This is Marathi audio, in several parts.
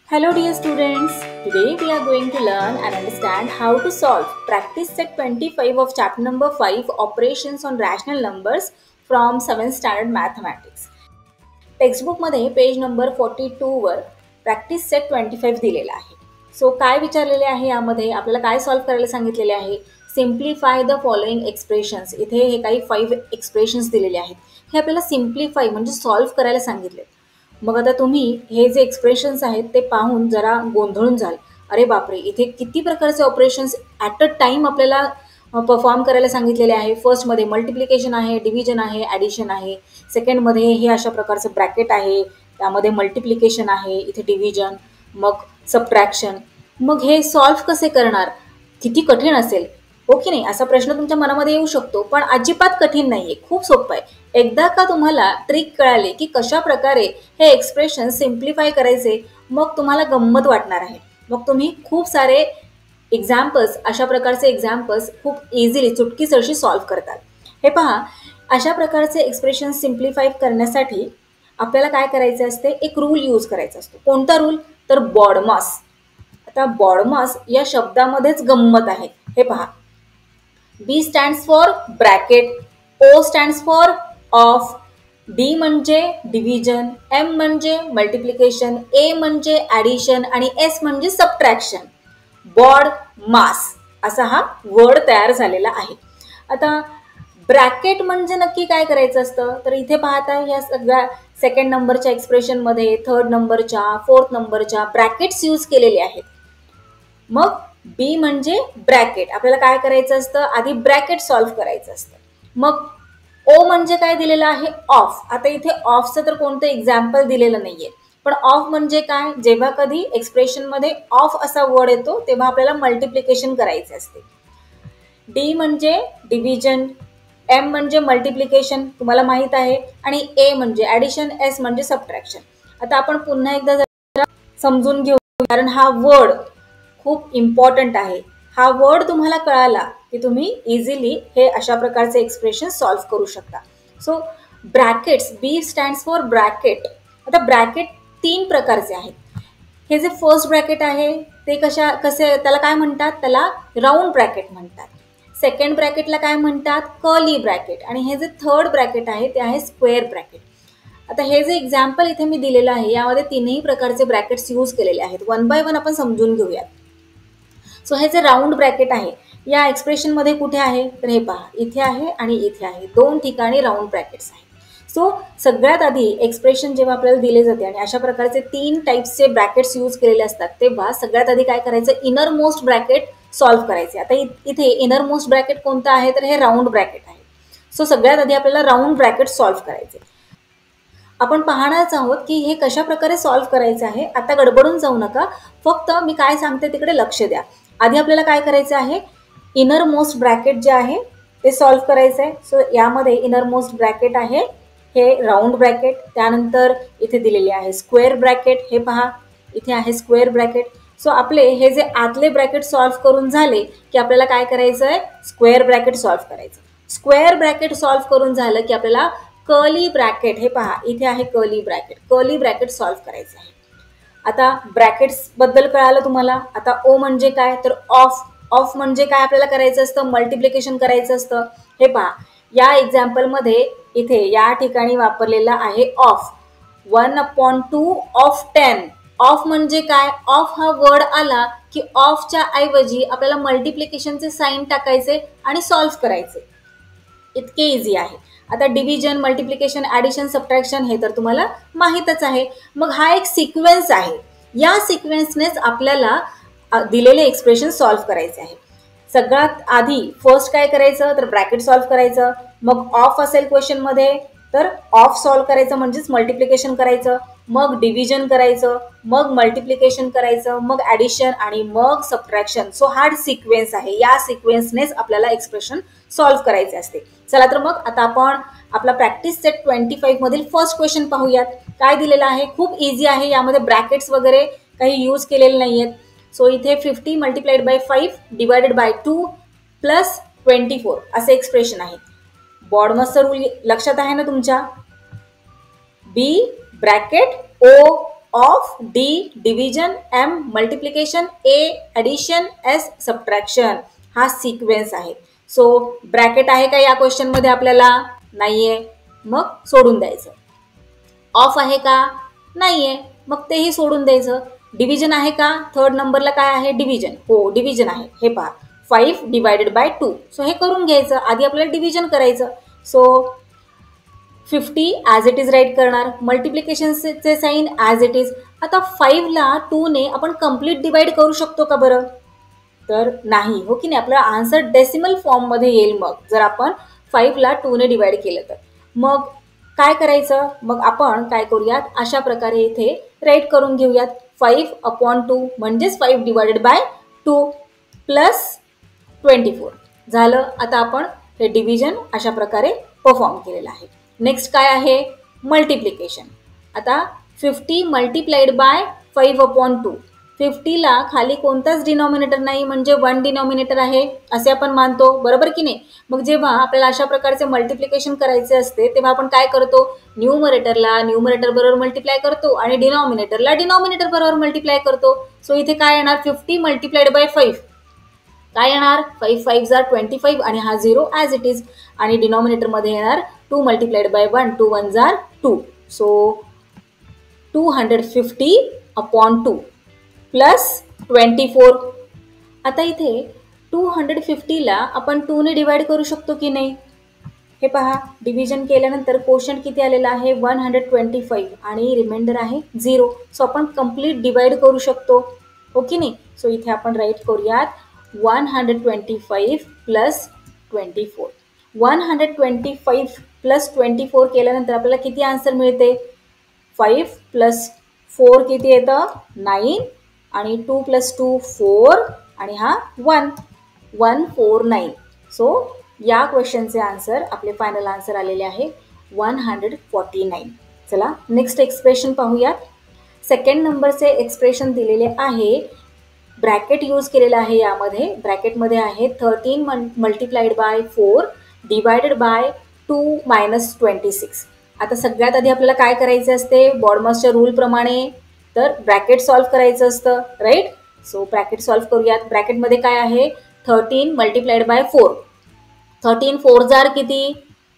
Hello dear students, today we are going to learn and understand how to solve practice set 25 of chapter number 5 operations on rational numbers from 7th standard mathematics. Textbook मध्ये पेज नंबर 42 वर प्रॅक्टिस सेट 25 दिलेला आहे. सो काय विचारलेले आहे यामध्ये आपल्याला काय सॉल्व करायला सांगितलेले आहे. Simplify the following expressions. इथे हे काही 5 एक्सप्रेशन्स दिलेले आहेत. हे आपल्याला सिम्प्लिफाय म्हणजे सॉल्व करायला सांगितले. मग आता तुम्ही हे जे एक्सप्रेशन्स आहेत ते पाहून जरा गोंधळून जाल. अरे बापरे, इथे किती प्रकारचे ऑपरेशन्स ॲट अ टाइम आपल्याला परफॉर्म करायला सांगितलेले आहे. फर्स्टमध्ये मल्टिप्लिकेशन आहे, डिव्हिजन आहे, ॲडिशन आहे. सेकंडमध्ये हे अशा प्रकारचं ब्रॅकेट आहे, त्यामध्ये मल्टिप्लिकेशन आहे, इथे डिव्हिजन, मग सबट्रॅक्शन. मग हे सॉल्व कसे करणार, किती कठीण असेल हो की नाही, असा प्रश्न तुमच्या मनामध्ये येऊ शकतो. पण अजिबात कठीण नाही आहे, खूप सोपं आहे. एकदा का तुम्हाला ट्रिक कळाली की कशा प्रकारे हे एक्सप्रेशन सिम्प्लिफाय करायचे, मग तुम्हाला गंमत वाटणार आहे. मग तुम्ही खूप सारे एक्झाम्पल्स, अशा प्रकारचे एक्झाम्पल्स खूप इझिली चुटकीसरशी सॉल्व करतात. हे पहा, अशा प्रकारचे एक्सप्रेशन सिम्प्लिफाय करण्यासाठी आपल्याला काय करायचे असते, एक रूल यूज करायचा असतो. कोणता रूल, तर बॉडमास. आता बॉडमास या शब्दामध्येच गंमत आहे. हे पहा, B stands for bracket, O stands for of, D म्हणजे डिव्हिजन, एम म्हणजे मल्टिप्लिकेशन, ए म्हणजे ॲडिशन आणि एस म्हणजे सबट्रॅक्शन. बॉड मास असा हा वर्ड तयार झालेला आहे. आता ब्रॅकेट म्हणजे नक्की काय करायचं असतं, तर इथे पाहता या सगळ्या सेकंड नंबरच्या एक्सप्रेशनमध्ये, थर्ड नंबरच्या, फोर्थ नंबरच्या ब्रॅकेट्स यूज केलेले आहेत. मग बी म्हणजे ब्रॅकेट, आपल्याला काय करायचं असतं, आधी ब्रॅकेट सॉल्व्ह करायचं असतं. मग ओ म्हणजे काय दिलेलं आहे, ऑफ. आता इथे ऑफचं तर कोणतं एक्झाम्पल दिलेलं नाहीये, पण ऑफ म्हणजे काय, जेव्हा कधी एक्सप्रेशनमध्ये ऑफ असा वर्ड येतो तेव्हा आपल्याला मल्टिप्लिकेशन करायचे असते. डी म्हणजे डिव्हिजन, एम म्हणजे मल्टिप्लिकेशन तुम्हाला माहीत आहे, आणि ए म्हणजे ॲडिशन, एस म्हणजे सबट्रॅक्शन. आता आपण पुन्हा एकदा जरा समजून घेऊ, कारण हा वर्ड खूप इम्पॉर्टंट आहे. हा वर्ड तुम्हाला कळाला की तुम्ही इझिली हे अशा प्रकारचे एक्सप्रेशन सॉल्व्ह करू शकता. So brackets, B stands for bracket. आता ब्रॅकेट 3 प्रकारचे आहेत. हे जे फर्स्ट ब्रॅकेट आहे ते कसे त्याला काय म्हणतात, त्याला राऊंड ब्रॅकेट म्हणतात. सेकंड ब्रॅकेटला काय म्हणतात, कर्ली ब्रॅकेट. आणि हे जे थर्ड ब्रॅकेट आहे ते आहे स्क्वेअर ब्रॅकेट. आता हे जे एक्झाम्पल इथे मी दिलेलं आहे यामध्ये 3ही प्रकारचे ब्रॅकेट्स यूज केलेले आहेत. वन बाय वन आपण समजून घेऊयात. सो हे जे राऊंड ब्रॅकेट आहे या एक्सप्रेशनमध्ये कुठे आहे, तर हे पहा, इथे आहे आणि इथे आहे, 2 ठिकाणी राऊंड ब्रॅकेट्स आहेत. सो सगळ्यात आधी एक्सप्रेशन जेव्हा आपल्याला दिले जाते आणि अशा प्रकारचे 3 टाईप्सचे ब्रॅकेट्स यूज केलेले असतात, तेव्हा सगळ्यात आधी काय करायचं, इनर मोस्ट ब्रॅकेट सॉल्व्ह करायचे. आता इथे इनर मोस्ट ब्रॅकेट कोणतं आहे, तर हे राऊंड ब्रॅकेट आहे. सो सगळ्यात आधी आपल्याला राऊंड ब्रॅकेट सॉल्व्ह करायचे. आपण पाहणारच आहोत की हे कशा प्रकारे सॉल्व्ह करायचं आहे. आता गडबडून जाऊ नका, फक्त मी काय सांगते तिकडे लक्ष द्या. आधी आपल्याला काय करायचं आहे, इनर मोस्ट ब्रॅकेट जे आहे ते सॉल्व्ह करायचं आहे. सो यामध्ये इनर मोस्ट ब्रॅकेट आहे हे राऊंड ब्रॅकेट, त्यानंतर इथे दिलेले आहे स्क्वेअर ब्रॅकेट. हे पहा, इथे आहे स्क्वेअर ब्रॅकेट. सो आपले हे जे आतले ब्रॅकेट सॉल्व्ह करून झाले की आपल्याला काय करायचं आहे, स्क्वेअर ब्रॅकेट सॉल्व्ह करायचं. स्क्वेअर ब्रॅकेट सॉल्व्ह करून झालं की आपल्याला कर्ली ब्रॅकेट, हे पहा इथे आहे curly bracket, curly bracket solve करायचं आहे. आता ब्रॅकेट्स बद्दल कळालं तुम्हाला. आता ओ म्हणजे काय, तर ऑफ. ऑफ म्हणजे काय आपल्याला करायचं असतं, मल्टिप्लिकेशन करायचं असतं. हे पहा, या एक्झाम्पलमध्ये इथे या ठिकाणी वापरलेला आहे ऑफ. 1/2 ऑफ 10. ऑफ म्हणजे काय, ऑफ हा वर्ड आला की ऑफच्या ऐवजी आपल्याला मल्टिप्लिकेशनचे साईन टाकायचे आणि सॉल्व्ह करायचे. इतके इझी आहे. आता डिव्हिजन, मल्टिप्लिकेशन, ॲडिशन, सबट्रॅक्शन हे तर तुम्हाला माहीतच आहे. मग हा एक सिक्वेन्स आहे. या सिक्वेन्सनेच आपल्याला दिलेले एक्सप्रेशन सॉल्व्ह करायचे आहे. सगळ्यात आधी फर्स्ट काय करायचं, तर ब्रॅकेट सॉल्व्ह करायचं. मग ऑफ असेल क्वेश्चनमध्ये तर ऑफ सॉल्व्ह करायचं म्हणजेच मल्टिप्लिकेशन करायचं, मग डिव्हिजन करायचं, मग मल्टिप्लिकेशन करायचं, मग ॲडिशन आणि मग सबट्रॅक्शन. सो हा सिक्वेन्स आहे. या सिक्वेन्सनेच आपल्याला एक्सप्रेशन सॉल्व्ह करायचे असते. चला तर मग आता आपण आपला प्रॅक्टिस सेट 25 मधील फर्स्ट क्वेश्चन पाहूयात. काय दिलेलं आहे, खूप इझी आहे. यामध्ये ब्रॅकेट्स वगैरे काही यूज केलेले नाही आहेत. सो इथे 50 multiplied by 5 divided by 2 plus 24 असे एक्सप्रेशन आहे. बॉडमसचा रूल लक्षात आहे ना तुमच्या, B bracket O of D division, M multiplication, A addition, S subtraction हा सिक्वेन्स आहे. सो ब्रॅकेट आहे का या क्वेश्चनमध्ये आपल्याला? नाहीये, मग सोडून द्यायचं. ऑफ आहे का? नाहीये, मग तेही सोडून द्यायचं. डिव्हिजन आहे का? थर्ड नंबरला काय आहे? डिव्हिजन. हो डिव्हिजन आहे. हे पहा 5 डिवायडेड बाय 2. सो हे करून घ्यायचं. आधी आपल्याला डिव्हिजन करायचं. So 50 as it is write करणार. मल्टिप्लिकेशनचे साईन ॲज इट इज. आता 5ला 2ने आपण कम्प्लीट डिवाइड करू शकतो का बरं? तर नाही, हो की नाही. आपला आन्सर डेसिमल फॉर्ममध्ये येईल मग जर आपण 5ला 2ने डिवाइड केलं तर. मग काय करायचं? मग आपण काय करूयात, अशा प्रकारे इथे राईट करून घेऊयात. 5/2 म्हणजेच 5 डिवायडेड बाय 2 प्लस 24 झालं. आता आपण हे डिव्हिजन अशा प्रकारे परफॉर्म केलेलं आहे. नेक्स्ट काय आहे? मल्टिप्लिकेशन. आता 50 मल्टिप्लाइड बाय 5/2. 50ला खाली कोणताच डिनॉमिनेटर नाही, म्हणजे 1 डिनॉमिनेटर आहे असे आपण मानतो, बरोबर की नाही. मग जेव्हा आपल्याला अशा प्रकारचे मल्टिप्लिकेशन करायचे असते तेव्हा आपण काय करतो? न्यूमरेटरला न्यूमरेटर बरोबर मल्टिप्लाय करतो आणि डिनॉमिनेटरला डिनॉमिनेटर बरोबर मल्टिप्लाय करतो. सो इथे काय येणार? 50 मल्टिप्लाइड बाय 5 काय येणार? 5 5 are 25 आणि हा 0 ॲज इट इज. आणि डिनॉमिनेटरमध्ये येणार 2 multiplied by 1, 2 1s are 2. So 250/2 plus 24. आता इथे 250ला आपण 2ने डिवाइड करू शकतो की नाही? हे पहा, डिव्हिजन केल्यानंतर कोशंट किती आलेला आहे? 125 आणि रिमाइंडर आहे 0. सो आपण कम्प्लीट डिवाइड करू शकतो, हो की नाही. सो इथे आपण राईट करूयात 125 प्लस 24. 125 प्लस 24 केल्यानंतर आपल्याला किती आन्सर मिळते? 5 प्लस 4 किती येतं? 9 आणि 2 प्लस 2 4 आणि हा 149. सो या क्वेश्चनचे आन्सर, आपले फायनल आन्सर आलेले आहे 149. चला नेक्स्ट एक्सप्रेशन पाहूयात. सेकंड नंबरचे एक्सप्रेशन दिलेले आहे. ब्रॅकेट यूज केलेलं आहे यामध्ये. ब्रॅकेटमध्ये आहे 13 multiplied by 4 divided by 2 minus 26. आता सगळ्यात आधी आपल्याला काय करायचं असते? बॉडमॉसच्या रूलप्रमाणे तर ब्रॅकेट सॉल्व्ह करायचं असतं, राईट. सो ब्रॅकेट सॉल्व्ह करूयात. ब्रॅकेटमध्ये काय आहे? 13 मल्टिप्लाइड बाय 4. 13 4s are किती?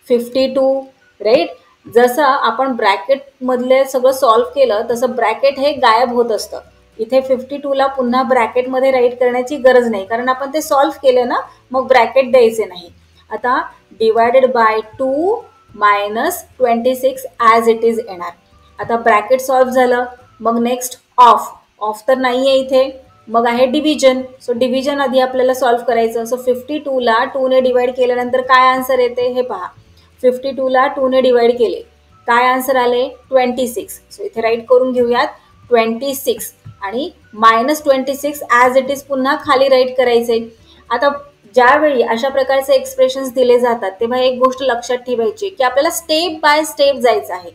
52, राईट. जसं आपण ब्रॅकेटमधले सगळं सॉल्व्ह केलं तसं ब्रॅकेट हे गायब होत असतं. इथे 52ला पुन्हा ब्रॅकेटमध्ये राईट करण्याची गरज नाही, कारण आपण ते सॉल्व्ह केलं ना, मग ब्रॅकेट द्यायचे नाही. आता divided by 2 minus 26 as it is येणार. आता ब्रॅकेट सॉल्व्ह झालं. मग नेक्स्ट ऑफ तर नाही आहे इथे, मग आहे डिव्हिजन. सो डिव्हिजन आधी आपल्याला सॉल्व्ह करायचं. सो 52ला 2ने डिवाइड केल्यानंतर काय आन्सर येते हे पहा. 52ला 2ने डिवाइड केले, काय आन्सर आले? 26. सो इथे राईट करून घेऊयात 26 आणि मायनस 26 ॲज इट इज पुन्हा खाली राईट करायचे. आता ज्यावेळी अशा प्रकारचे एक्सप्रेशन्स दिले जातात तेव्हा एक गोष्ट लक्षात ठेवायची की आपल्याला स्टेप बाय स्टेप जायचं आहे.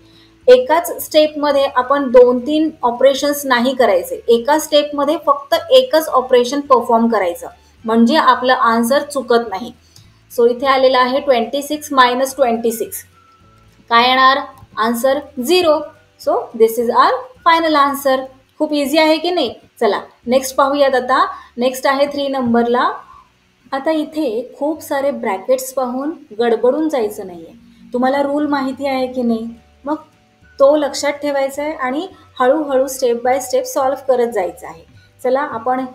एकाच स्टेपमध्ये आपण 2-3 ऑपरेशन्स नाही करायचे. एका स्टेपमध्ये फक्त एकच ऑपरेशन परफॉर्म करायचं, म्हणजे आपलं आन्सर चुकत नाही. सो इथे आलेलं आहे 26 मायनस 26. काय येणार? Answer 0. So this is our final answer. खूप इझी आहे की नाही. चला नेक्स्ट पाहूयात. आता नेक्स्ट आहे 3 नंबरला. आता इथे खूप सारे ब्रॅकेट्स पाहून गडबडून जायचं नाही आहे. तुम्हाला रूल माहिती आहे की नाही, मग तो लक्षात ठेवायचा आहे आणि हळूहळू स्टेप बाय स्टेप सॉल्व्ह करत जायचं आहे. चला आपण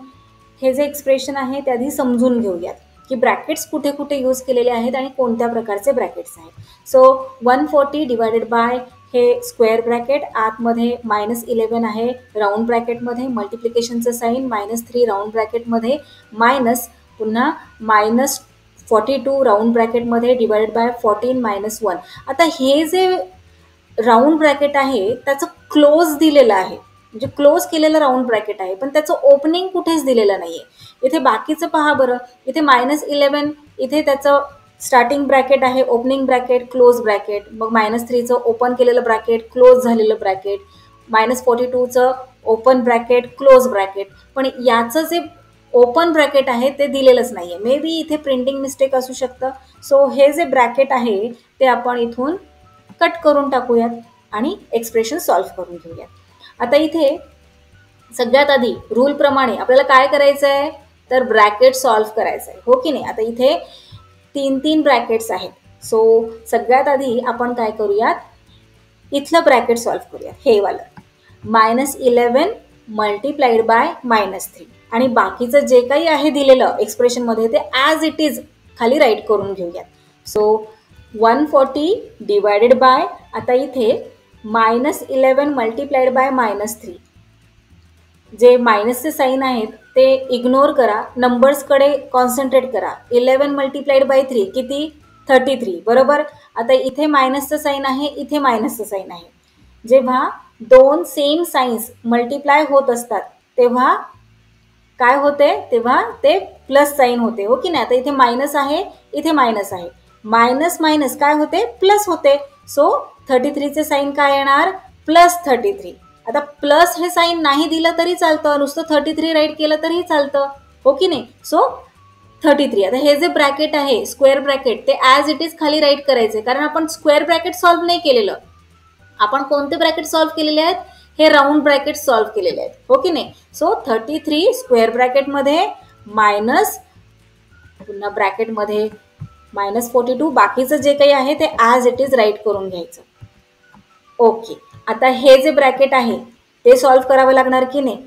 हे जे एक्सप्रेशन आहे ते आधी समजून घेऊयात की ब्रॅकेट्स कुठे कुठे यूज केलेले आहेत आणि कोणत्या प्रकारचे ब्रॅकेट्स आहेत. सो 140 डिवायडेड बाय हे स्क्वेअर ब्रॅकेट, आतमध्ये -11 आहे राऊंड ब्रॅकेटमध्ये, मल्टिप्लिकेशनचं साईन -3 राऊंड ब्रॅकेटमध्ये, मायनस पुन्हा -42 राऊंड ब्रॅकेटमध्ये डिवायडेड बाय 14 - 1. आता हे जे राऊंड ब्रॅकेट आहे त्याचं क्लोज दिलेलं आहे, म्हणजे क्लोज केलेलं राऊंड ब्रॅकेट आहे, पण त्याचं ओपनिंग कुठेच दिलेलं नाही आहे. इथे बाकीचं पहा बरं. इथे -11 इथे त्याचं स्टार्टिंग ब्रॅकेट आहे, ओपनिंग ब्रॅकेट, क्लोज ब्रॅकेट. मग -3चं ओपन केलेलं ब्रॅकेट, क्लोज झालेलं ब्रॅकेट, -42चं ओपन ब्रॅकेट, क्लोज ब्रॅकेट. पण याचं जे ओपन ब्रॅकेट आहे ते दिलेलंच नाही आहे. मे बी इथे प्रिंटिंग मिस्टेक असू शकतं. सो हे जे ब्रॅकेट आहे ते आपण इथून कट करून टाकूयात आणि एक्सप्रेशन सॉल्व्ह करून घेऊयात. आता इथे सगळ्यात आधी रूल प्रमाणे आपल्याला काय करायचं आहे, तर ब्रॅकेट सॉल्व्ह करायचं आहे, हो की नाही. आता इथे 3 ब्रॅकेट्स आहेत. सो सगळ्यात आधी आपण काय करूयात, इथलं ब्रॅकेट सॉल्व्ह करूयात, हे वालं. -11 मल्टिप्लाइड बाय -3 आणि बाकीचं जे काही आहे दिलेलं एक्सप्रेशनमध्ये ते ॲज इट इज खाली राईट करून घेऊयात. सो 140 डिवायडेड बाय, आता इथे -11 मल्टिप्लाइड बाय -3, जे मायनसचे साईन आहेत ते इग्नोर करा, नंबर्सकडे कॉन्सन्ट्रेट करा. 11 मल्टिप्लाइड बाय 3 किती, 33, बरोबर. आता इथे मायनसचं साईन आहे, इथे मायनसचं साईन आहे. जेव्हा दोन सेम साईन्स मल्टिप्लाय होत असतात तेव्हा काय होते, तेव्हा ते प्लस साईन होते, हो की नाही. आता इथे मायनस आहे, इथे मायनस आहे, मायनस मायनस काय होते, प्लस होते. सो 33चे साईन काय येणार, +33. आता प्लस हे साईन नाही दिलं तरी चालतं, नुसतं 33 राईट केलं तरी चालतं, हो की नाही. सो 33. आता हे जे ब्रॅकेट आहे स्क्वेअर ब्रॅकेट ते ॲज इट इज खाली राईट करायचे, कारण आपण स्क्वेअर ब्रॅकेट सॉल्व्ह नाही केलेलं. आपण कोणते ब्रॅकेट सॉल्व्ह केलेले आहेत, हे राऊंड ब्रॅकेट सॉल्व्ह केलेले आहेत, हो की नाही. सो 33 स्क्वेअर ब्रॅकेटमध्ये मायनस, पुन्हा ब्रॅकेटमध्ये -42, बाकीचं जे काही आहे ते ॲज इट इज राईट करून घ्यायचं. ओके. आता हे जे ब्रॅकेट आहे ते सॉल्व्ह करावं लागणार की नाही,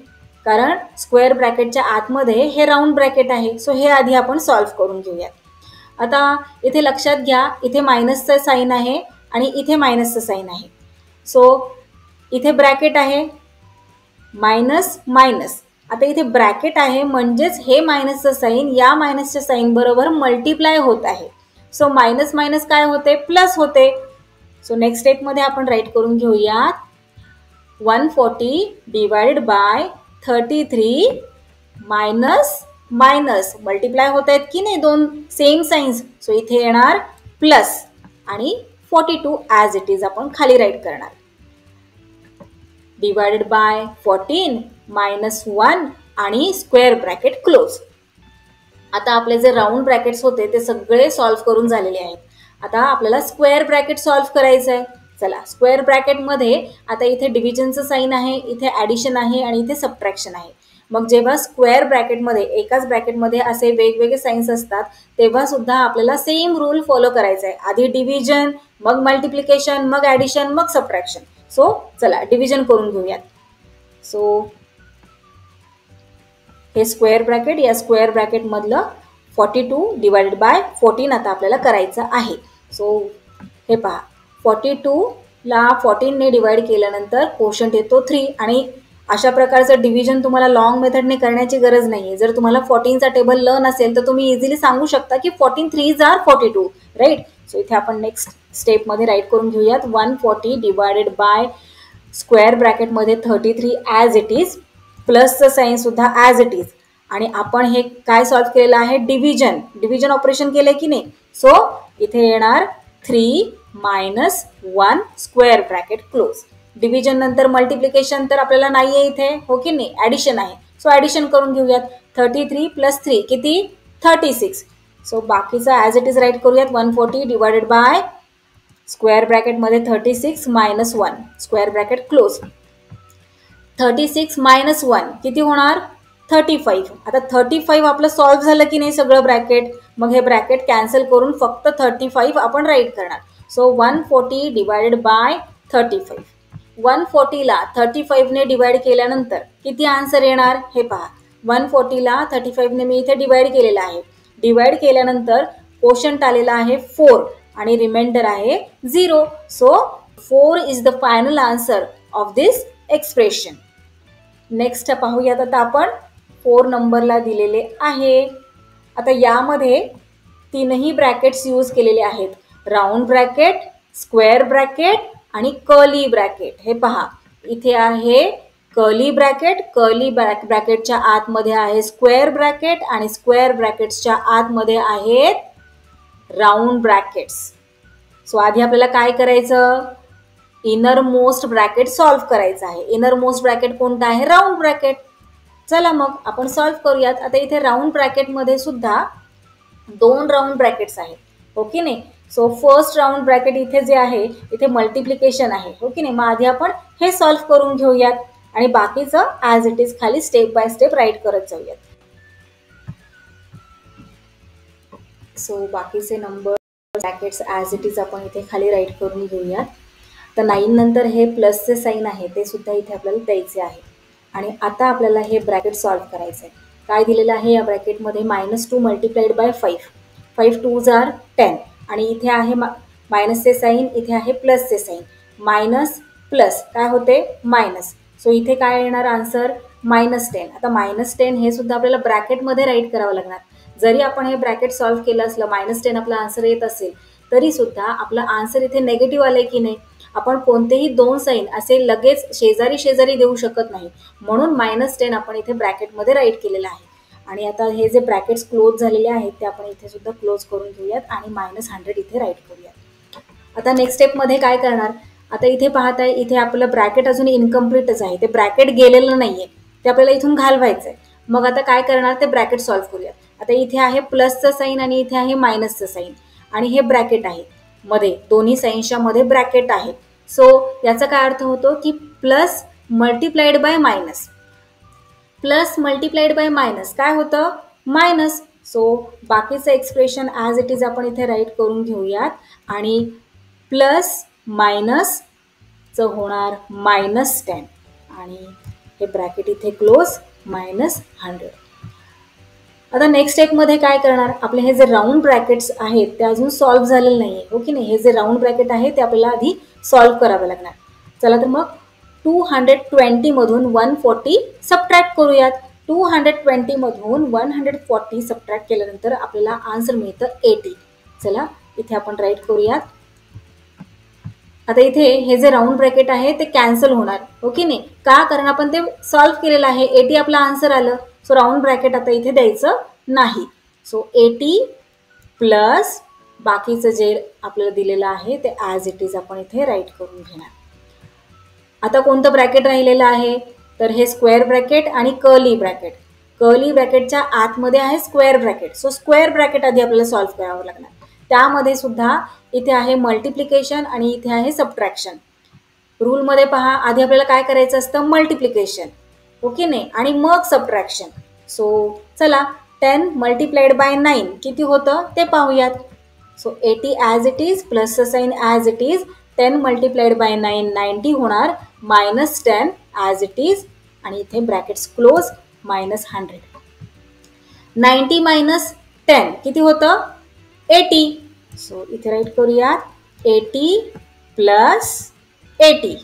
कारण स्क्वेअर ब्रॅकेटच्या आतमध्ये हे राऊंड ब्रॅकेट आहे. सो हे आधी आपण सॉल्व्ह करून घेऊयात. आता इथे लक्षात घ्या, इथे मायनसचं साईन आहे आणि इथे मायनसचं साईन आहे. सो इथे ब्रॅकेट आहे, मायनस मायनस. आता इथे ब्रॅकेट आहे म्हणजेच हे मायनसचं साईन या मायनसच्या साईन बरोबर मल्टिप्लाय होत आहे. सो मायनस मायनस काय होते, प्लस होते. सो नेक्स्ट स्टेपमध्ये आपण राईट करून घेऊयात, 140 divided by 33 minus minus multiply होत आहेत की नाही दोन सेम साईन्स. सो इथे येणार प्लस आणि 42 ॲज इट इज आपण खाली राईट करणार. डिवायडेड बाय 14 -1 आणि स्क्वेअर ब्रॅकेट क्लोज. आता आपले जे राऊंड ब्रॅकेट्स होते ते सगळे सॉल्व्ह करून झालेले आहेत. आता आपल्याला स्क्वेअर ब्रॅकेट सॉल्व्ह करायचं आहे. चला, स्क्वेअर ब्रॅकेटमध्ये आता इथे डिव्हिजनचं साईन आहे, इथे ॲडिशन आहे आणि इथे सबट्रॅक्शन आहे. मग जेव्हा स्क्वेअर ब्रॅकेटमध्ये एकाच ब्रॅकेटमध्ये असे वेगवेगळे साईन्स असतात तेव्हा सुद्धा आपल्याला सेम रूल फॉलो करायचा आहे. आधी डिव्हिजन, मग मल्टिप्लिकेशन, मग ॲडिशन, मग सबट्रॅक्शन. सो चला डिव्हिजन करून घेऊयात. सो हे स्क्वेअर ब्रॅकेट, या स्क्वेअर ब्रॅकेटमधलं 42 डिवायडेड बाय 14 आता आपल्याला करायचं आहे. सो हे पहा, 42ला 14ने डिवाइड केल्यानंतर कोशंट येतो 3 आणि अशा प्रकारचं डिव्हिजन तुम्हाला लॉंग मेथडने करण्याची गरज नाही आहे. जर तुम्हाला 14चा टेबल लर्न असेल तर तुम्ही इझिली सांगू शकता की 14 3s are 42, राईट. सो इथे आपण नेक्स्ट स्टेपमध्ये राईट करून घेऊयात, 140 डिवायडेड बाय स्क्वेअर ब्रॅकेटमध्ये 33 ॲज इट इज, प्लसचं साईनसुद्धा ॲज इट इज. आणि आपण हे काय सॉल्व्ह केलेलं आहे, डिव्हिजन ऑपरेशन केलं की नाही. सो इथे येणार 3 - 1 स्क्वेअर ब्रॅकेट क्लोज. डिव्हिजन नंतर मल्टिप्लिकेशन तर आपल्याला नाही आहे इथे, हो की नाही, ॲडिशन आहे. सो ॲडिशन करून घेऊयात, 33 + 3 किती, 36. सो बाकीचा ॲज इट इज राईट करूयात, 140 डिवायडेड बाय स्क्वेअर ब्रॅकेटमध्ये 36 - 1 स्क्वेअर ब्रॅकेट क्लोज. 36 - 1 किती होणार, 35. आता 35 आपलं सॉल्व्ह झालं की नाही सगळं ब्रॅकेट, मग हे ब्रॅकेट कॅन्सल करून फक्त 35 आपण राईट करणार. So 140 divided bye 35. 140ला 35ने डिवाइड केल्यानंतर किती आन्सर येणार, हे पहा. 140ला 35ने मी इथे डिवाइड केलेला आहे. डिवाइड केल्यानंतर कोशंट आलेला आहे 4 आणि रिमाइंडर आहे 0. So 4 is the final answer of this expression. Next पाहूयात आता आपण 4 नंबरला दिलेले आहे. आता यामध्ये 3ही ब्रॅकेट्स यूज केलेले आहेत, राऊंड ब्रॅकेट, स्क्वेअर ब्रॅकेट आणि कर्ली ब्रॅकेट. हे पहा, इथे आहे कर्ली ब्रॅकेट, कर्ली ब्रॅकेटच्या आतमध्ये आहे स्क्वेअर ब्रॅकेट आणि स्क्वेअर ब्रॅकेट्सच्या आतमध्ये आहेत राऊंड ब्रॅकेट्स. सो आधी आपल्याला काय करायचं, इनर मोस्ट ब्रॅकेट सॉल्व्ह करायचं आहे. इनर मोस्ट ब्रॅकेट कोणता आहे, राऊंड ब्रॅकेट. चला मग आपण सॉल्व्ह करूयात. आता इथे राऊंड ब्रॅकेटमध्ये सुद्धा 2 राऊंड ब्रॅकेट्स आहेत, हो की नाही. सो फर्स्ट राऊंड ब्रॅकेट इथे जे आहे इथे मल्टिप्लिकेशन आहे, हो की नाही. मग आधी आपण हे सॉल्व्ह करून घेऊयात. आणि बाकीचं ॲज इट इज खाली स्टेप बाय स्टेप राईट करत जाऊयात. सो बाकीचे number brackets as it is आपण इथे खाली राईट करून घेऊयात. तर 9 नंतर हे प्लसचे साईन आहे ते सुद्धा इथे आपल्याला द्यायचे आहे. आणि आता आपल्याला हे ब्रॅकेट सॉल्व्ह करायचं आहे. काय दिलेलं आहे या ब्रॅकेटमध्ये -2 मल्टिप्लाइड बाय 5. 5 2s आर 10 आणि इथे आहे मायनसचे साईन, इथे आहे प्लसचे साईन. मायनस प्लस काय होते मायनस. सो इथे काय येणार आन्सर -10. आता -10 हे सुद्धा आपल्याला ब्रॅकेटमध्ये राईट करावं लागणार. जरी आपण हे ब्रॅकेट सॉल्व्ह केलं असलं, -10 आपला आन्सर येत असेल तरी सुद्धा आपलं आन्सर इथे नेगेटिव्ह आलंय की नाही. आपण कोणतेही 2 साईन असे लगेच शेजारी शेजारी देऊ शकत नाही, म्हणून -10 आपण इथे ब्रॅकेटमध्ये राईट केलेलं आहे. आणि आता हे जे ब्रॅकेट्स क्लोज झालेले आहेत ते आपण इथे सुद्धा क्लोज करून घेऊयात आणि -100 इथे राईट करूयात. आता नेक्स्ट स्टेपमध्ये काय करणार, आता इथे पाहताय इथे आपलं ब्रॅकेट अजून इनकम्प्लीटच आहे, ते ब्रॅकेट गेलेलं नाहीये, ते आपल्याला इथून घालवायचं आहे. मग आता काय करणार, ते ब्रॅकेट सॉल्व्ह करूयात. आता इथे आहे प्लसचं साईन आणि इथे आहे मायनसचं साईन आणि हे ब्रॅकेट आहे मध्ये, दोन्ही साईन्सच्या मध्ये ब्रॅकेट आहे. सो याचा काय अर्थ होतो की plus multiplied by minus. Plus multiplied by minus काय होतं मायनस. सो बाकीचं एक्सप्रेशन ॲज इट इज आपण इथे राईट करून घेऊयात आणि प्लस मायनसचं होणार -10 आणि हे ब्रॅकेट इथे क्लोज -100. आता नेक्स्ट स्टेपमध्ये काय करणार, आपले हे जे राऊंड ब्रॅकेट्स आहेत ते अजून सॉल्व्ह झालेलं नाही आहे, ओके नाही. हे जे राऊंड ब्रॅकेट आहे ते आपल्याला आधी सॉल्व्ह करावं लागणार. चला तर मग 220 मधून 140 सबट्रॅक्ट करूयात. 220 मधून 140 सबट्रॅक्ट केल्यानंतर आपल्याला आन्सर मिळतं 80. चला इथे आपण राईट करूयात. आता इथे हे जे राऊंड ब्रॅकेट आहे ते कॅन्सल होणार, ओके नाही. का, कारण आपण ते सॉल्व्ह केलेलं आहे, 80 आपलं आन्सर आलं. सो राऊंड ब्रॅकेट आता इथे द्यायचं नाही. सो 80 प्लस बाकीचं जे आपल्याला दिलेलं आहे ते ॲज इट इज आपण इथे राईट करून घेणार. आता कोणतं ब्रॅकेट राहिलेलं आहे, तर हे स्क्वेअर ब्रॅकेट आणि कर्ली ब्रॅकेट. कर्ली ब्रॅकेटच्या आतमध्ये आहे square bracket. So square bracket आधी आपल्याला सॉल्व्ह करावं लागणार. त्यामध्ये सुद्धा इथे आहे मल्टिप्लिकेशन आणि इथे आहे सबट्रॅक्शन. रूलमध्ये पहा, आधी आपल्याला काय करायचं असतं मल्टिप्लिकेशन, ओके नाही, आणि मग सबट्रॅक्शन. सो चला 10 मल्टिप्लाइड बाय 9 किती होतं ते पाहूयात. सो 80 ॲज इट इज, प्लसचं sign as it is, 10 multiplied by 9 90 होणार, -10 ॲज इट इज आणि इथे ब्रॅकेट्स क्लोज -100. 90 मायनस 10 किती होतं 80. सो इथे राईट करूयात 80 प्लस 80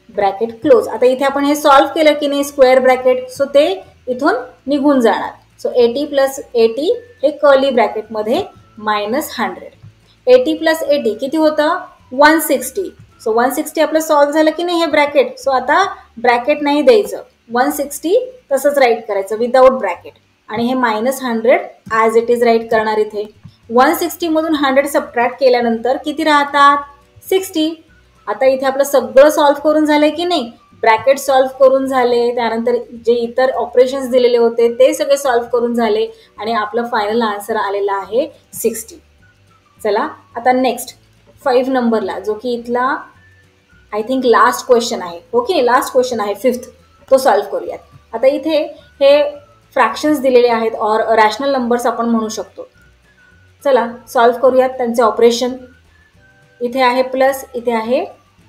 ब्रॅकेट क्लोज. आता इथे आपण हे सॉल्व्ह केलं की नाही स्क्वेअर ब्रॅकेट, सो ते इथून निघून जाणार. सो 80 प्लस 80 हे कर्ली ब्रॅकेटमध्ये -100. 80 प्लस 80 किती होतं 160. सो 160 आपलं सॉल्व्ह झालं की नाही हे ब्रॅकेट. सो आता ब्रॅकेट नाही द्यायचं, 160 तसंच राईट करायचं विदाऊट ब्रॅकेट आणि हे -100 ॲज इट इज राईट करणार. इथे 160 मधून 100 सबट्रॅक्ट केल्यानंतर किती राहतात 60. आता इथे आपलं सगळं सॉल्व्ह करून झालंय की नाही, ब्रॅकेट सॉल्व्ह करून झाले, त्यानंतर जे इतर ऑपरेशन्स दिलेले होते ते सगळे सॉल्व्ह करून झाले आणि आपलं फायनल आन्सर आलेला आहे 60. चला आता नेक्स्ट 5 नंबरला, जो की इथला आय थिंक लास्ट क्वेश्चन आहे, ओके लास्ट क्वेश्चन आहे 5th, तो सॉल्व्ह करूयात. आता इथे हे फ्रॅक्शन्स दिलेले आहेत और रॅशनल नंबर्स आपण म्हणू शकतो. चला सॉल्व्ह करूयात त्यांचे ऑपरेशन. इथे आहे प्लस, इथे आहे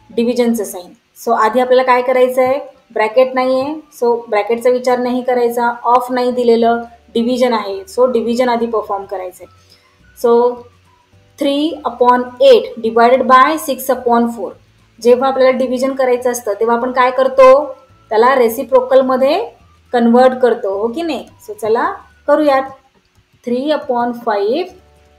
डिव्हिजनचं साईन. सो आधी आपल्याला काय करायचं आहे, ब्रॅकेट नाही आहे सो ब्रॅकेटचा विचार नाही करायचा, ऑफ नाही दिलेलं, डिव्हिजन आहे सो डिव्हिजन आधी परफॉर्म करायचं आहे. So 3/8 divided by 6/4. जेव्हा आपल्याला डिव्हिजन करायचं असतं तेव्हा आपण काय करतो, त्याला रेसिप्रोकलमध्ये कन्वर्ट करतो, हो की नाही. सो चला करूयात. 3/5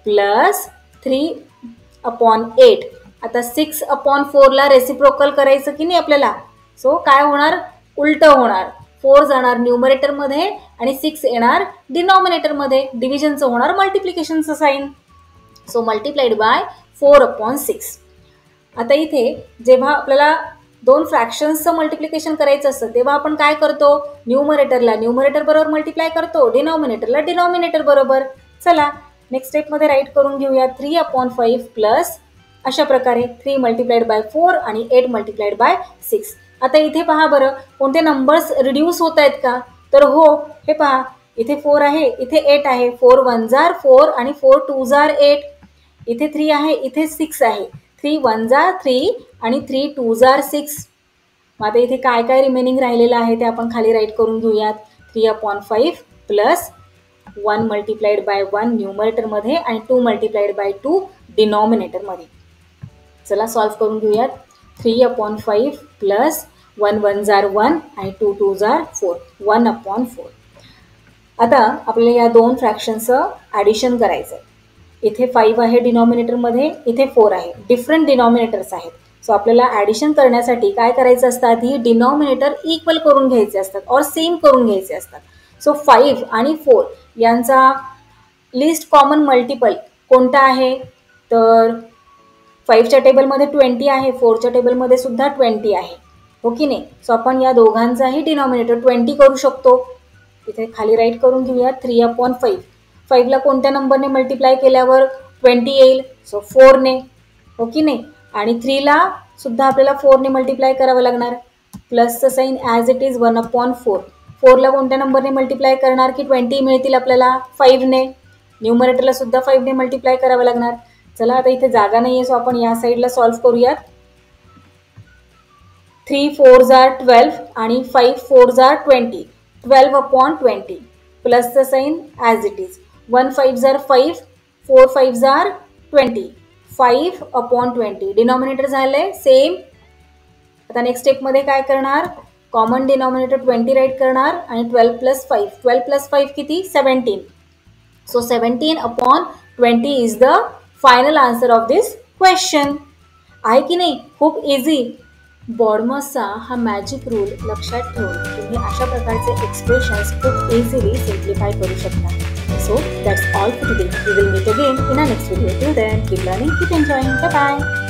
प्लस 3/8. आता 6/4ला रेसिप्रोकल करायचं की नाही आपल्याला. सो काय होणार, उलटं होणार, 4 जाणार न्यूमरेटरमध्ये आणि 6 येणार डिनॉमिनेटरमध्ये. डिव्हिजनचं होणार मल्टिप्लिकेशनचं साईन. So multiplied by 4/6. आता इथे जेव्हा आपल्याला 2 फ्रॅक्शन्सचं मल्टिप्लिकेशन करायचं असतं तेव्हा आपण काय करतो, न्यूमरेटरला न्यूमरेटर बरोबर मल्टिप्लाय करतो, डिनॉमिनेटरला डिनॉमिनेटर बरोबर. चला नेक्स्ट स्टेपमध्ये राईट करून घेऊया. 3/5 प्लस अशा प्रकारे 3 मल्टिप्लाइड बाय 4 आणि 8 मल्टिप्लाइड बाय 6. आता इथे पहा बरं, कोणते नंबर्स रिड्यूस होत आहेत का? तर हो, हे पहा, इथे 4 आहे, इथे 8 आहे. 4 1 जार 4 आणि 4 2 जार 8. इथे 3 आहे, इथे 6 आहे. 3 1 जार 3 आणि 3 2 जार 6. मग आता इथे काय काय रिमेनिंग राहिलेलं आहे ते आपण खाली राईट करून घेऊयात. 3/5 प्लस 1 मल्टिप्लाइड बाय 1 न्यूमरेटरमध्ये आणि 2 मल्टिप्लाइड बाय 2 डिनॉमिनेटरमध्ये. चला सॉल्व्ह करून घेऊयात. 3/5 प्लस 1 1 जार 1 आणि 2 2 जार 4. 1/4. आता आपल्याला या दोन फ्रॅक्शनचं ॲडिशन करायचं आहे. इथे 5 आहे डिनॉमिनेटरमध्ये, इथे 4 आहे. डिफरंट डिनॉमिनेटर्स आहेत. सो आपल्याला ॲडिशन करण्यासाठी काय करायचं असतात, ही डिनॉमिनेटर इक्वल करून घ्यायचे असतात और सेम करून घ्यायचे असतात. सो 5 आणि 4 यांचा लिस्ट कॉमन मल्टिपल कोणता आहे? तर 5च्या टेबलमध्ये 20 आहे, 4च्या टेबलमध्ये सुद्धा 20 आहे, हो की नाही? सो आपण या दोघांचाही डिनॉमिनेटर 20 करू शकतो. इथे खाली राईट करून घेऊया. 3/5. 5ला कोणत्या नंबरने मल्टिप्लाय केल्यावर 20 येईल? सो 4ने, हो की नाही? आणि 3ला सुद्धा आपल्याला 4ने मल्टिप्लाय करावं लागणार. प्लसचं साईन ॲज इट इज 1/4. 4ला कोणत्या नंबरने मल्टिप्लाय करणार की 20 मिळतील आपल्याला? 5ने. न्यूमरेटरला सुद्धा 5ने मल्टिप्लाय करावं लागणार. चला आता इथे जागा नाही आहे, सो आपण या साईडला सॉल्व्ह करूयात. 3 4 जार 12 आणि 5 4 जार 20. 12/20 प्लसचं साईन ॲज इट इज. 1 5 जार 5, 4 5 जार 20. 5/20 डिनॉमिनेटर झालंय सेम. आता नेक्स्ट स्टेपमध्ये काय करणार? कॉमन डिनॉमिनेटर 20 राईट करणार आणि 12 + 5. 12 + 5 किती? 17. So 17/20 is the final answer of this question. आहे की नाही? खूप इझी. बॉडमॉसचा हा मॅजिक रूल लक्षात ठेवून तुम्ही अशा प्रकारचे एक्सप्रेशन्स खूप इझिली सिम्प्लिफाय करू शकता. So that's all for today. We will meet again in our next video. Till then, keep learning, keep enjoying. Bye bye.